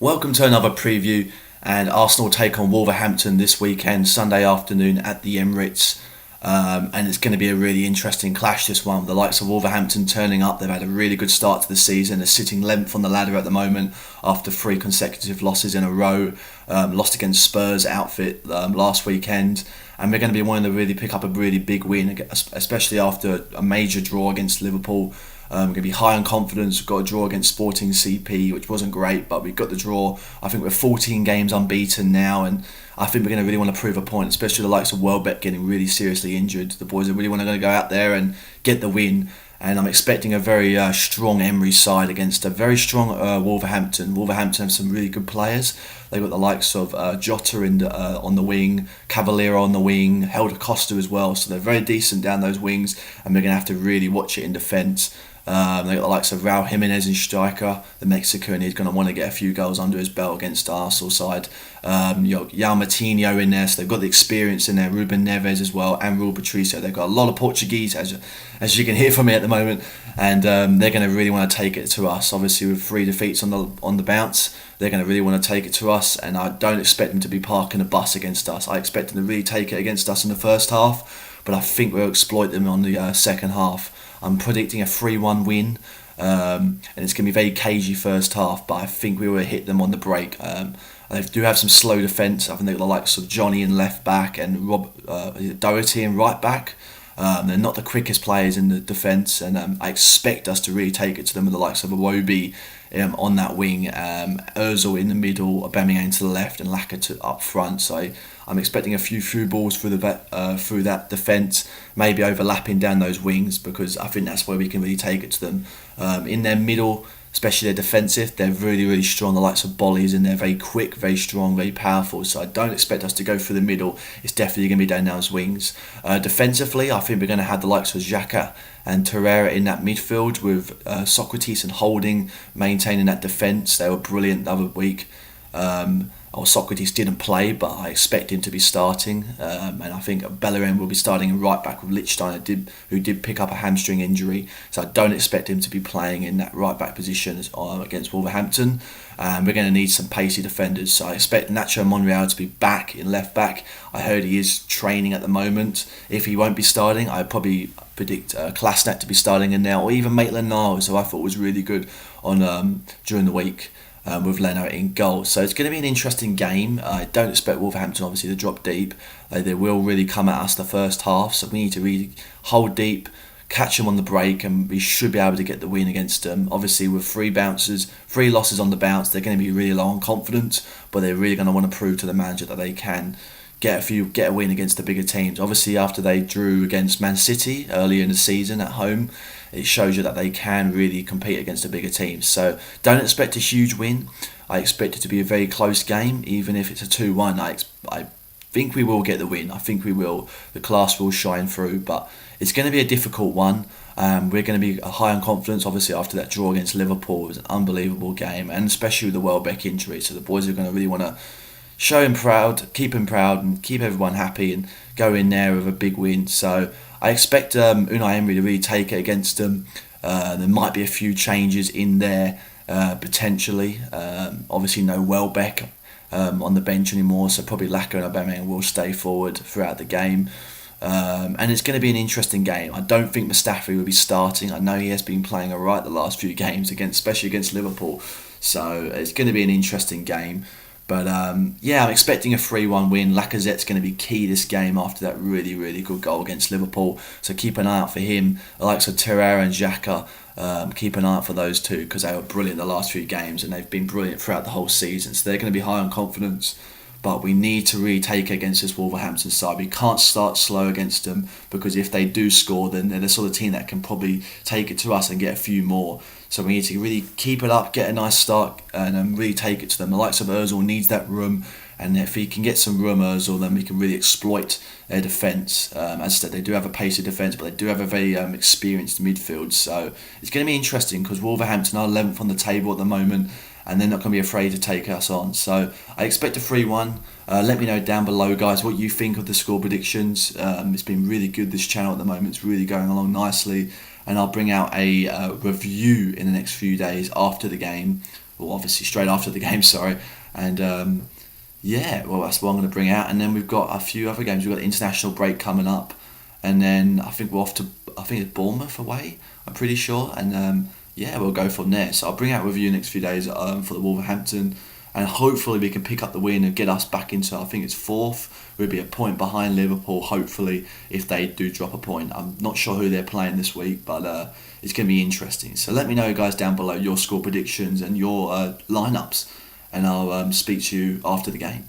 Welcome to another preview, and Arsenal take on Wolverhampton this weekend, Sunday afternoon at the Emirates. And it's going to be a really interesting clash, this one. The likes of Wolverhampton turning up. They've had a really good start to the season. They're sitting 11th on the ladder at the moment after 3 consecutive losses in a row. Lost against Spurs outfit last weekend. And they're going to be wanting to really pick up a really big win, especially after a major draw against Liverpool. Going to be high on confidence. We've got a draw against Sporting CP, which wasn't great, but we got the draw. I think we're 14 games unbeaten now, and I think we're going to really want to prove a point, especially the likes of Welbeck getting really seriously injured. The boys are really want to go out there and get the win, and I'm expecting a very strong Emery side against a very strong Wolverhampton. Wolverhampton have some really good players. They've got the likes of Jota on the wing, Cavalier on the wing, Helder Costa as well, so they're very decent down those wings, and we're going to have to really watch it in defence. They've got the likes of Raul Jimenez in striker, the Mexican. He's going to want to get a few goals under his belt against the Arsenal side. João Matinho in there, so they've got the experience in there. Ruben Neves as well, and Rui Patricio. They've got a lot of Portuguese, as you can hear from me at the moment, and they're going to really want to take it to us. Obviously, with 3 defeats on the bounce, they're going to really want to take it to us, and I don't expect them to be parking a bus against us. I expect them to really take it against us in the first half, but I think we'll exploit them on the second half. I'm predicting a 3-1 win, and it's going to be a very cagey first half, but I think we will hit them on the break. They do have some slow defence. I think they've got the likes of Johnny in left back and Doherty in right back. They're not the quickest players in the defence, and I expect us to really take it to them with the likes of Iwobi on that wing, Ozil in the middle, Aubameyang to the left, and Laka up front. So I'm expecting a few through balls through that defence, maybe overlapping down those wings, because I think that's where we can really take it to them. In their middle, especially their defensive, they're really, really strong. The likes of Bolly's in there, very quick, very strong, very powerful. So I don't expect us to go through the middle. It's definitely going to be down those wings. Defensively, I think we're going to have the likes of Xhaka and Torreira in that midfield, with Socrates and Holding maintaining that defence. They were brilliant the other week. Socrates didn't play, but I expect him to be starting, and I think Bellerin will be starting in right back with Lichtsteiner, who did pick up a hamstring injury, so I don't expect him to be playing in that right back position against Wolverhampton. We're going to need some pacey defenders, so I expect Nacho Monreal to be back in left back. I heard he is training at the moment. If he won't be starting, I probably predict Klasnat to be starting in there, or even Maitland-Niles, who I thought was really good on during the week. With Leno in goal. So it's going to be an interesting game. I don't expect Wolverhampton obviously to drop deep. They will really come at us the first half, so we need to really hold deep, catch them on the break, and we should be able to get the win against them. Obviously with 3 losses on the bounce, they're going to be really low on confidence, but they're really going to want to prove to the manager that they can get a win against the bigger teams. Obviously after they drew against Man City earlier in the season at home, it shows you that they can really compete against the bigger teams. So don't expect a huge win. I expect it to be a very close game, even if it's a 2-1. I think we will get the win. I think we will. The class will shine through, but it's going to be a difficult one. We're going to be high on confidence, obviously, after that draw against Liverpool. It was an unbelievable game, and especially with the Welbeck injury. So the boys are going to really want to show him proud, and keep everyone happy, and go in there with a big win. So I expect Unai Emery to really take it against them. There might be a few changes in there potentially. Obviously no Welbeck on the bench anymore, so probably Laka and Aubameyang will stay forward throughout the game. And it's going to be an interesting game. I don't think Mustafi will be starting. I know he has been playing alright the last few games, especially against Liverpool. So it's going to be an interesting game. But I'm expecting a 3-1 win. Lacazette's going to be key this game after that really, really good goal against Liverpool. So keep an eye out for him. The likes of Torreira and Xhaka, keep an eye out for those two, because they were brilliant the last few games, and they've been brilliant throughout the whole season. So they're going to be high on confidence. But we need to really take it against this Wolverhampton side. We can't start slow against them, because if they do score, then they're the sort of team that can probably take it to us and get a few more. So we need to really keep it up, get a nice start, and really take it to them. The likes of Ozil needs that room, and if he can get some room, Ozil, then we can really exploit their defence. As I said, they do have a pacey defence, but they do have a very experienced midfield. So it's going to be interesting, because Wolverhampton are 11th on the table at the moment, and they're not going to be afraid to take us on. So I expect a 3-1. Let me know down below, guys, what you think of the score predictions. It's been really good, this channel at the moment. It's really going along nicely. And I'll bring out a review in the next few days after the game well, obviously straight after the game, sorry. And yeah, well, that's what I'm going to bring out. And then we've got a few other games. We've got the international break coming up, and then I think we're off to, I think it's Bournemouth away, I'm pretty sure. And yeah, we'll go from there. So I'll bring out with you next few days for the Wolverhampton, and hopefully we can pick up the win and get us back into, I think it's fourth. We'll be a point behind Liverpool, hopefully, if they do drop a point. I'm not sure who they're playing this week, but it's going to be interesting. So let me know, guys, down below your score predictions and your lineups, and I'll speak to you after the game.